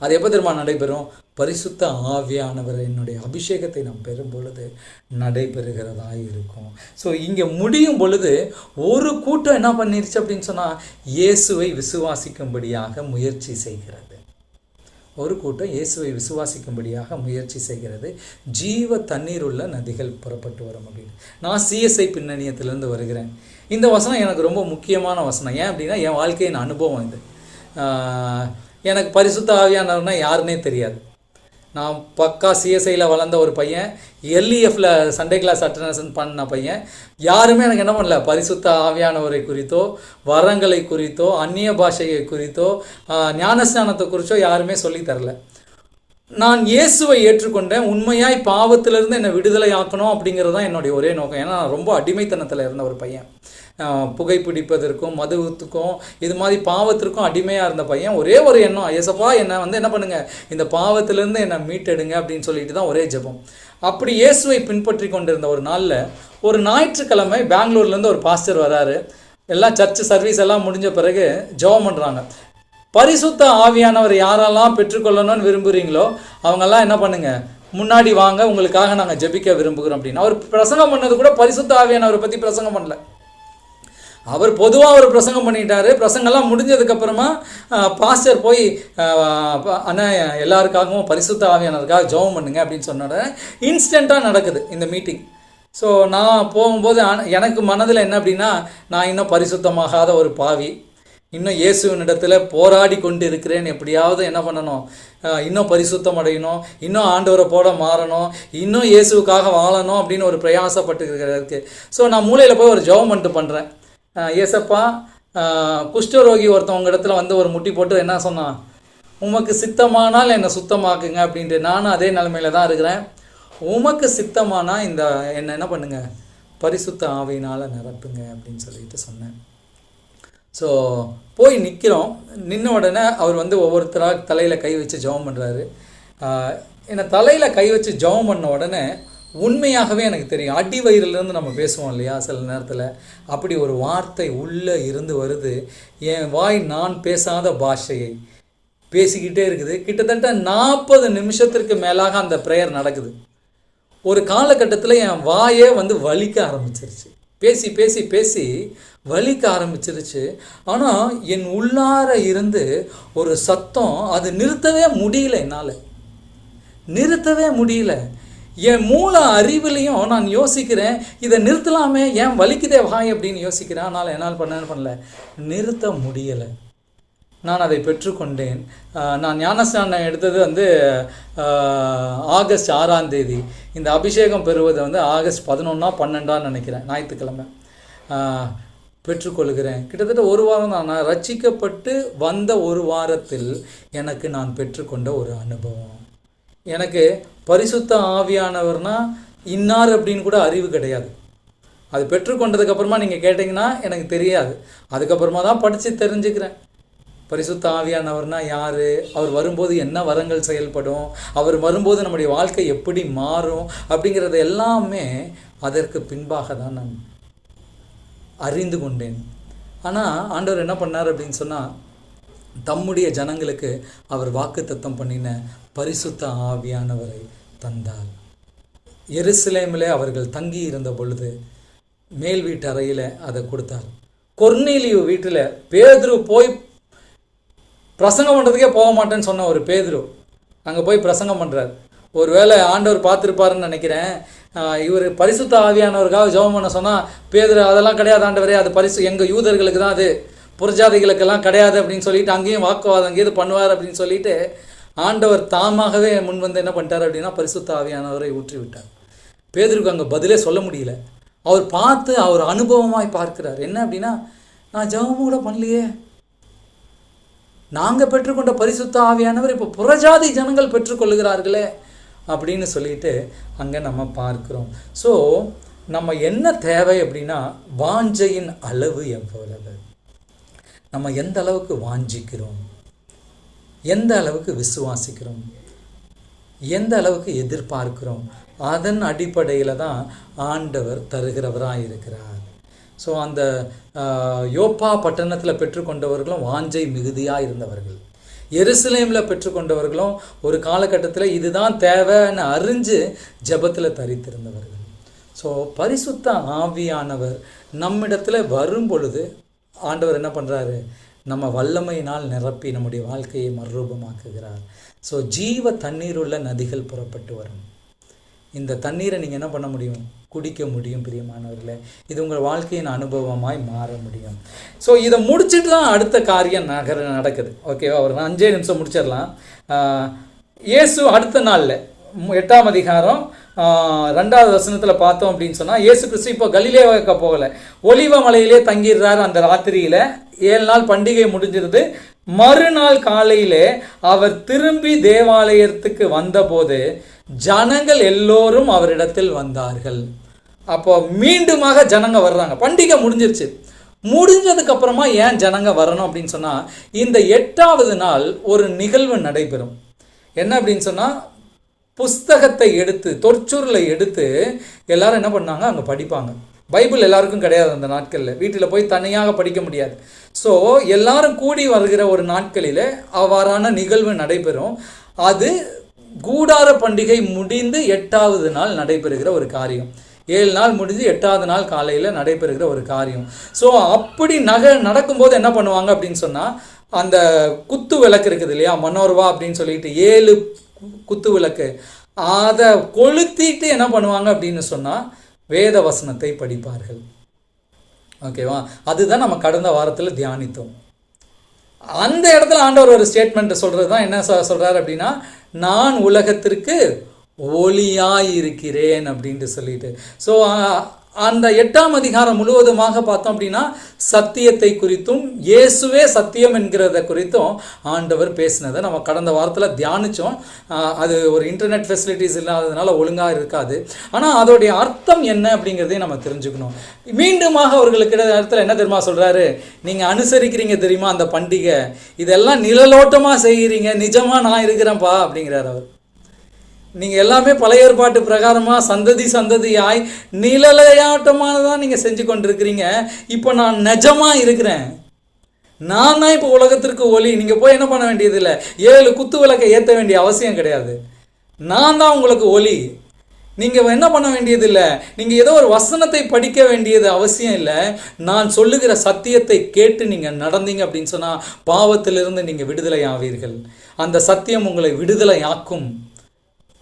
அது எப்போ தெரியுமா நடைபெறும்? பரிசுத்த ஆவியானவர் என்னுடைய அபிஷேகத்தை நாம் பெறும் பொழுது நடைபெறுகிறதாக இருக்கும். ஸோ இங்கே முடியும் பொழுது ஒரு கூட்டம் என்ன பண்ணிருச்சு அப்படின்னு சொன்னால், இயேசுவை விசுவாசிக்கும்படியாக முயற்சி செய்கிறது. ஒரு கூட்டம் இயேசுவை விசுவாசிக்கும்படியாக முயற்சி செய்கிறது. ஜீவ தண்ணீர் உள்ள நதிகள் புறப்பட்டு வரும் அப்படின்னு. நான் சிஎஸ்ஐ பின்னணியத்திலேருந்து வருகிறேன். இந்த வசனம் எனக்கு ரொம்ப முக்கியமான வசனம். ஏன் அப்படின்னா, என் வாழ்க்கையின் அனுபவம் இது. எனக்கு பரிசுத்த ஆவியானவர்னா யாருன்னே தெரியாது. நான் பக்கா சிஎஸ்ஐயில் வளர்ந்த ஒரு பையன், எல்இஎஃப்ல சண்டே கிளாஸ் அட்டெண்டன்ஸ் பண்ண பையன். யாருமே எனக்கு என்ன பண்ணல? பரிசுத்த ஆவியானவரை குறித்தோ, வரங்களை குறித்தோ, அந்நிய பாஷையை குறித்தோ, ஞானஸ்நானத்தை குறித்தோ யாருமே சொல்லி தரல. நான் இயேசுவை ஏற்றுக்கொண்டேன். உண்மையாய் பாவத்திலிருந்து என்னை விடுதலை ஆக்கணும் அப்படிங்கிறது தான் என்னுடைய ஒரே நோக்கம். ஏன்னா நான் ரொம்ப அடிமைத்தனத்தில் இருந்த ஒரு பையன். புகைப்பிடிப்பதற்கும் மதுவுத்துக்கும் இது மாதிரி பாவத்திற்கும் அடிமையாக இருந்த பையன். ஒரே ஒரு எண்ணம், ஏசப்பா என்னை வந்து என்ன பண்ணுங்க, இந்த பாவத்திலிருந்து என்னை மீட்டெடுங்க அப்படின்னு சொல்லிட்டு தான் ஒரே ஜெபம். அப்படி இயேசுவை பின்பற்றி கொண்டிருந்த ஒரு நாளில், ஒரு ஞாயிற்றுக்கிழமை பெங்களூர்லேருந்து ஒரு பாஸ்டர் வராரு. எல்லாம் சர்ச்சு சர்வீஸ் எல்லாம் முடிஞ்ச பிறகு ஜெபம் பண்ணுறாங்க. பரிசுத்த ஆவியானவர் யாரெல்லாம் பெற்றுக்கொள்ளணும்னு விரும்புகிறீங்களோ அவங்கெல்லாம் என்ன பண்ணுங்க, முன்னாடி வாங்க, உங்களுக்காக நாங்கள் ஜெபிக்க விரும்புகிறோம் அப்படின்னு. அவர் பிரசங்கம் பண்ணது கூட பரிசுத்த ஆவியானவரை பற்றி பிரசங்கம் பண்ணல. அவர் பொதுவாக ஒரு பிரசங்கம் பண்ணிட்டாரு. பிரசங்கெல்லாம் முடிஞ்சதுக்கப்புறமா பாஸ்டர் போய், அண்ணா எல்லாருக்காகவும் பரிசுத்த ஆவியானவருக்காக ஜெபம் பண்ணுங்க அப்படின்னு சொன்னோட இன்ஸ்டண்ட்டாக நடக்குது இந்த மீட்டிங். ஸோ நான் போகும்போது எனக்கு மனதில் என்ன அப்படின்னா, நான் இன்னும் பரிசுத்தமாகாத ஒரு பாவி, இன்னும் இயேசுவினிடத்தில் போராடி கொண்டு இருக்கிறேன். எப்படியாவது என்ன பண்ணணும், இன்னும் பரிசுத்தம் அடையணும், இன்னும் ஆண்டவரை போட மாறணும், இன்னும் இயேசுக்காக வாழணும் அப்படின்னு ஒரு பிரயாசப்பட்டுருக்கு. ஸோ நான் மூலையில் போய் ஒரு ஜெபம் பண்ணிட்டு பண்ணுறேன். ஏசப்பா, குஷ்டரோகி ஒருத்தவங்க இடத்துல வந்து ஒரு முட்டி போட்டு என்ன சொன்னான், உமக்கு சித்தமானால் என்னை சுத்தமாக்குங்க அப்படின்ட்டு. நானும் அதே நிலைமையில தான் இருக்கிறேன். உமக்கு சித்தமானால் என்னை என்ன பண்ணுங்க, பரிசுத்த ஆவியினால் நிரப்புங்க அப்படின்னு சொல்லிட்டு சொன்னேன். ஸோ போய் நிற்கிறோம். நின்ன உடனே அவர் வந்து ஒவ்வொருத்தராக தலையில் கை வச்சு ஜெபம் பண்ணுறாரு. என்னை தலையில் கை வச்சு ஜெபம் பண்ண உடனே உண்மையாகவே எனக்கு தெரியும், அடி வயிறுலேருந்து நம்ம பேசுவோம் இல்லையா சில நேரத்தில், அப்படி ஒரு வார்த்தை உள்ளே இருந்து வருது. என் வாய் நான் பேசாத பாஷையை பேசிக்கிட்டே இருக்குது. கிட்டத்தட்ட 40 நிமிஷத்திற்கு மேலாக அந்த ப்ரேயர் நடக்குது. ஒரு காலகட்டத்தில் என் வாயே வந்து வலிக்க ஆரம்பிச்சிருச்சு. பேசி பேசி பேசி வலிக்க ஆரம்பிச்சிருச்சு. ஆனால் என் உள்ளார இருந்து ஒரு சத்தம், அது நிறுத்தவே முடியல, என்னால் நிறுத்தவே முடியல. என் மூல அறிவிலையும் நான் யோசிக்கிறேன், இதை நிறுத்தலாமே, ஏன் வலிக்குதே வாய் அப்படின்னு யோசிக்கிறேன். ஆனால் என்னால் பண்ணல, நிறுத்த முடியலை. நான் அதை பெற்றுக்கொண்டேன். நான் ஞானஸ்நானம் எடுத்தது வந்து ஆகஸ்ட் 6ஆம் தேதி. இந்த அபிஷேகம் பெறுவது வந்து ஆகஸ்ட் 11 12 நினைக்கிறேன், ஞாயிற்றுக்கிழமை பெற்றுக்கொள்கிறேன். கிட்டத்தட்ட ஒரு வாரம் தான். நான் ரட்சிக்கப்பட்டு வந்த ஒரு வாரத்தில் எனக்கு நான் பெற்றுக்கொண்ட ஒரு அனுபவம். எனக்கு பரிசுத்த ஆவியானவர்னா இன்னார் அப்படின்னு கூட அறிவு கிடையாது. அது பெற்றுக்கொண்டதுக்கப்புறமா நீங்கள் கேட்டிங்கன்னா எனக்கு தெரியாது. அதுக்கப்புறமா தான் படித்து தெரிஞ்சுக்கிறேன். பரிசுத்த ஆவியானவர்னா யார், அவர் வரும்போது என்ன வரங்கள் செயல்படும், அவர் வரும்போது நம்முடைய வாழ்க்கை எப்படி மாறும் அப்படிங்கிறது எல்லாமே அதற்கு பின்பாக தான் நான் அறிந்து கொண்டேன். ஆனால் ஆண்டவர் என்ன பண்ணார் அப்படின்னு சொன்னால், தம்முடைய ஜனங்களுக்கு அவர் வாக்குத்தத்தம் பண்ணின பரிசுத்த ஆவியானவரை தந்தார். எருசலேமிலே அவர்கள் தங்கி இருந்த பொழுது மேல் வீட்டு அறையில் அதை கொடுத்தார். கொர்நேலியு வீட்டில் பேதுரு போய் பிரசங்கம் பண்ணுறதுக்கே போக மாட்டேன்னு சொன்ன ஒரு பேதுரு அங்கே போய் பிரசங்கம் பண்ணுறார். ஒருவேளை ஆண்டவர் பார்த்துருப்பாருன்னு நினைக்கிறேன். இவர் பரிசுத்த ஆவியானவருக்காக ஜெபம் பண்ண சொன்னால் பேதுரு அதெல்லாம் கிடையாது ஆண்டவரே, அது எங்கள் யூதர்களுக்கு தான், அது புறஜாதிகளுக்கெல்லாம் கிடையாது அப்படின்னு சொல்லிட்டு அங்கேயும் வாக்குவாதம் அங்கேயும் பண்ணுவார் அப்படின்னு சொல்லிட்டு ஆண்டவர் தாமாகவே முன் வந்து என்ன பண்ணிட்டார் அப்படின்னா பரிசுத்த ஆவியானவரை ஊற்றி விட்டார். பேதுருக்கு அங்கே பதிலே சொல்ல முடியல. அவர் பார்த்து அவர் அனுபவமாய் பார்க்கிறார். என்ன அப்படின்னா, நான் ஜெபமும் கூட பண்ணலையே, நாங்கள் பெற்றுக்கொண்ட பரிசுத்த ஆவியானவர் இப்போ புறஜாதி ஜனங்கள் பெற்றுக்கொள்ளுகிறார்களே அப்படின்னு சொல்லிட்டு அங்கே நம்ம பார்க்கிறோம். ஸோ நம்ம என்ன தேவை அப்படின்னா, வாஞ்சையின் அளவு எவ்வளவு, நம்ம எந்த அளவுக்கு வாஞ்சிக்கிறோம், எந்த அளவுக்கு விசுவாசிக்கிறோம், எந்த அளவுக்கு எதிர்பார்க்கிறோம், அதன் அடிப்படையில் தான் ஆண்டவர் தருகிறவராக இருக்கிறார். ஸோ அந்த யோப்பா பட்டணத்தில் பெற்றுக்கொண்டவர்களும் வாஞ்சை மிகுதியாக இருந்தவர்கள். எருசலேமில் பெற்றுக்கொண்டவர்களும் ஒரு காலகட்டத்தில் இதுதான் தேவைன்னு அறிஞ்சு ஜெபத்தில் தரித்திருந்தவர்கள். ஸோ பரிசுத்த ஆவியானவர் நம்மிடத்தில் வரும் பொழுது ஆண்டவர் என்ன பண்ணுறாரு, நம்ம வல்லமையினால் நிரப்பி நம்முடைய வாழ்க்கையை மறுரூபமாக்குகிறார். ஸோ ஜீவ தண்ணீர் உள்ள நதிகள் புறப்பட்டு வரும். இந்த தண்ணீரை நீங்கள் என்ன பண்ண முடியும், குடிக்க முடியும். பிரியமானவர்களே, இது உங்கள் வாழ்க்கையின் அனுபவமாய் மாற முடியும். ஸோ இதை முடிச்சுட்டு தான் அடுத்த காரியம் நடக்குது. ஓகேவா, ஒரு 5 நிமிஷம் முடிச்சிடலாம். இயேசு அடுத்த நாளில் 8ஆம் அதிகாரம் 2வது வசனத்தில் பார்த்தோம் அப்படின்னு சொன்னால், இயேசு கிறிஸ்து இப்போ கலிலேயாவுக்கு போகலை, ஒலிவ மலையிலே தங்கிடுறார். அந்த ராத்திரியில் 7 நாள் பண்டிகை முடிஞ்சிருது. மறுநாள் காலையிலே அவர் திரும்பி தேவாலயத்துக்கு வந்தபோது ஜனங்கள் எல்லோரும் அவரிடத்தில் வந்தார்கள். அப்போ மீண்டுமாக ஜனங்க வர்றாங்க. பண்டிகை முடிஞ்சிருச்சு. முடிஞ்சதுக்கு அப்புறமா ஏன் ஜனங்க வரணும் அப்படின்னு சொன்னா, இந்த 8வது நாள் ஒரு நிகழ்வு நடைபெறும். என்ன அப்படின்னு சொன்னா, புஸ்தகத்தை எடுத்து தொற்சூரில் எடுத்து எல்லாரும் என்ன பண்ணாங்க, அங்கே படிப்பாங்க. பைபிள் எல்லாருக்கும் கிடையாது அந்த நாட்களில், வீட்டில் போய் தனியாக படிக்க முடியாது. ஸோ எல்லாரும் கூடி வருகிற ஒரு நாட்களில் அவ்வாறான நிகழ்வு நடைபெறும். அது கூடார பண்டிகை முடிந்து 8வது நாள் நடைபெறுகிற ஒரு காரியம். 7 நாள் முடிஞ்சு 8வது நாள் காலையில் நடைபெறுகிற ஒரு காரியம். ஸோ அப்படி நடக்கும்போது என்ன பண்ணுவாங்க அப்படின்னு சொன்னால், அந்த குத்து விளக்கு இருக்குது இல்லையா, மனோர்வா அப்படின்னு சொல்லிட்டு 7 குத்து விளக்கு, அதை கொளுத்திட்டு என்ன பண்ணுவாங்க அப்படின்னு சொன்னால் வேத வசனத்தை படிப்பார்கள். ஓகேவா, அதுதான் நம்ம கடந்த வாரத்தில் தியானித்தோம். அந்த இடத்துல ஆண்டவர் ஒரு ஸ்டேட்மெண்ட் சொல்கிறது தான். என்ன சொல்கிறார் அப்படின்னா, நான் உலகத்திற்கு ஒளியாய் இருக்கிறேன் அப்படின்ட்டு சொல்லிட்டு. ஸோ அந்த 8ஆம் அதிகாரம் முழுவதுமாக பார்த்தோம் அப்படின்னா சத்தியத்தை குறித்தும் இயேசுவே சத்தியம் என்கிறத குறித்தும் ஆண்டவர் பேசினதை நம்ம கடந்த வாரத்தில் தியானித்தோம். அது ஒரு இன்டர்நெட் ஃபெசிலிட்டிஸ் இல்லாததுனால ஒழுங்காக இருக்காது. ஆனால் அதோடைய அர்த்தம் என்ன அப்படிங்கிறதையும் நம்ம தெரிஞ்சுக்கணும். மீண்டுமாக அவர்களுக்கு இடத்துல என்ன தெரியுமா சொல்கிறாரு, நீங்கள் அனுசரிக்கிறீங்க தெரியுமா அந்த பண்டிகை, இதெல்லாம் நிழலோட்டமாக செய்கிறீங்க, நிஜமாக நான் இருக்கிறேன்ப்பா அப்படிங்கிறார் அவர். நீங்கள் எல்லாமே பழைய ஏற்பாட்டு பிரகாரமாக சந்ததியாய் நிழலையாட்டமானதான் நீங்கள் செஞ்சு கொண்டிருக்கிறீங்க. இப்போ நான் நிஜமாக இருக்கிறேன், நான் தான் இப்போ உலகத்திற்கு ஒளி. நீங்கள் போய் என்ன பண்ண வேண்டியதில்லை, 7 குத்து விளக்கை ஏற்ற வேண்டிய அவசியம் கிடையாது. நான் தான் உங்களுக்கு ஒளி. நீங்கள் என்ன பண்ண வேண்டியதில்லை, நீங்கள் ஏதோ ஒரு வசனத்தை படிக்க வேண்டியது அவசியம் இல்லை. நான் சொல்லுகிற சத்தியத்தை கேட்டு நீங்கள் நடந்தீங்க அப்படின்னு சொன்னால் பாவத்திலிருந்து நீங்கள் விடுதலை ஆவீர்கள். அந்த சத்தியம் உங்களை விடுதலை ஆக்கும்.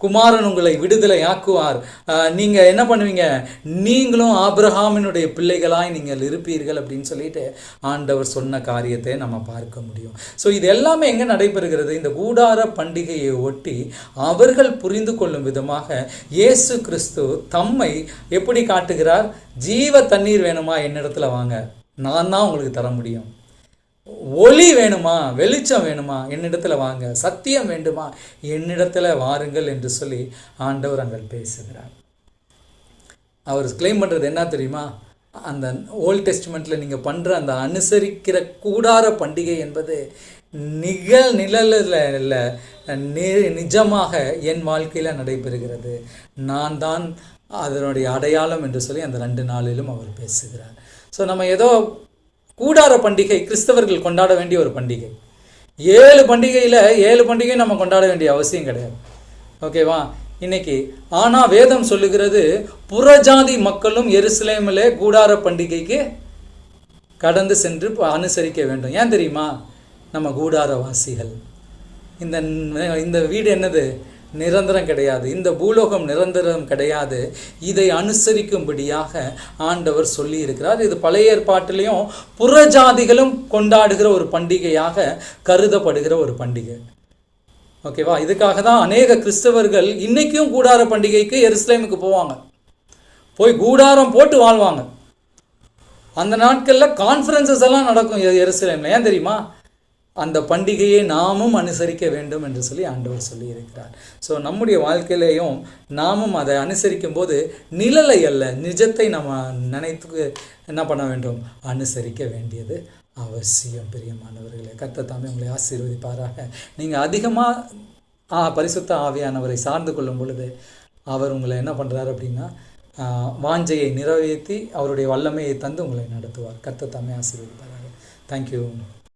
குமாரன் உங்களை விடுதலை ஆக்குவார். நீங்கள் என்ன பண்ணுவீங்க, நீங்களும் ஆபிரகாமினுடைய பிள்ளைகளாய் நீங்கள் இருப்பீர்கள் அப்படின்னு சொல்லிட்டு ஆண்டவர் சொன்ன காரியத்தை நம்ம பார்க்க முடியும். ஸோ இது எல்லாமே எங்கே நடைபெறுகிறது? இந்த கூடார பண்டிகையை ஒட்டி அவர்கள் புரிந்து கொள்ளும் விதமாக இயேசு கிறிஸ்து தம்மை எப்படி காட்டுகிறார்? ஜீவ தண்ணீர் வேணுமா, என்னிடத்துல வாங்க, நான் தான் உங்களுக்கு தர முடியும். ஒளி வேணுமா, வெளிச்சம் வேணுமா, என்னிடத்துல வாங்க. சத்தியம் வேண்டுமா, என்னிடத்துல வாருங்கள் என்று சொல்லி ஆண்டவர் அங்கே பேசுகிறார். அவர் கிளைம் பண்ணுறது என்ன தெரியுமா? அந்த ஓல்ட் டெஸ்ட்மெண்ட்டில் நீங்கள் பண்ணுற அந்த அனுசரிக்கிற கூடார பண்டிகை என்பது நிழலில் இல்லை, நிஜமாக என் வாழ்க்கையில் நடைபெறுகிறது. நான் தான் அதனுடைய அடையாளம் என்று சொல்லி அந்த 2 நாளிலும் அவர் பேசுகிறார். ஸோ நம்ம ஏதோ கூடார பண்டிகை கிறிஸ்தவர்கள் கொண்டாட வேண்டிய ஒரு பண்டிகை. 7 பண்டிகையில் 7 பண்டிகையும் நம்ம கொண்டாட வேண்டிய அவசியம் கிடையாது. ஓகேவா? இன்னைக்கு ஆனால் வேதம் சொல்லுகிறது, புறஜாதி மக்களும் எருசலேமிலே கூடார பண்டிகைக்கு கடந்து சென்று அனுசரிக்க வேண்டும். ஏன் தெரியுமா? நம்ம கூடாரவாசிகள். இந்த வீடு என்னது? நிரந்தரம் கிடையாது. இந்த பூலோகம் நிரந்தரம் கிடையாது. இதை அனுசரிக்கும்படியாக ஆண்டவர் சொல்லி இருக்கிறார். இது பழைய ஏற்பாட்டிலையும் புறஜாதிகளும் கொண்டாடுகிற ஒரு பண்டிகையாக கருதப்படுகிற ஒரு பண்டிகை. ஓகேவா? இதுக்காக தான் அநேக கிறிஸ்தவர்கள் இன்னைக்கும் கூடார பண்டிகைக்கு எருசலேமுக்கு போவாங்க, போய் கூடாரம் போட்டு வாழ்வாங்க. அந்த நாட்களில் கான்ஃபரன்சஸ் எல்லாம் நடக்கும் எருசலேமில். ஏன் தெரியுமா? அந்த பண்டிகையை நாமும் அனுசரிக்க வேண்டும் என்று சொல்லி ஆண்டவர் சொல்லி இருக்கிறார். ஸோ நம்முடைய வாழ்க்கையிலையும் நாமும் அதை அனுசரிக்கும் போது நிழலை அல்ல, நிஜத்தை நம்ம நினைத்து என்ன பண்ண வேண்டும்? அனுசரிக்க வேண்டியது அவசியம். பிரியமானவர்களே, கர்த்தர் தாமே உங்களை ஆசீர்வதிப்பாராக. நீங்கள் அதிகமாக பரிசுத்த ஆவியானவரை சார்ந்து கொள்ளும் பொழுது அவர் உங்களை என்ன பண்ணுறாரு அப்படின்னா, வாஞ்சையை நிறைவேற்றி அவருடைய வல்லமையை தந்து உங்களை நடத்துவார். கர்த்தர் தாமே ஆசீர்வதிப்பாராக. தேங்க்யூ.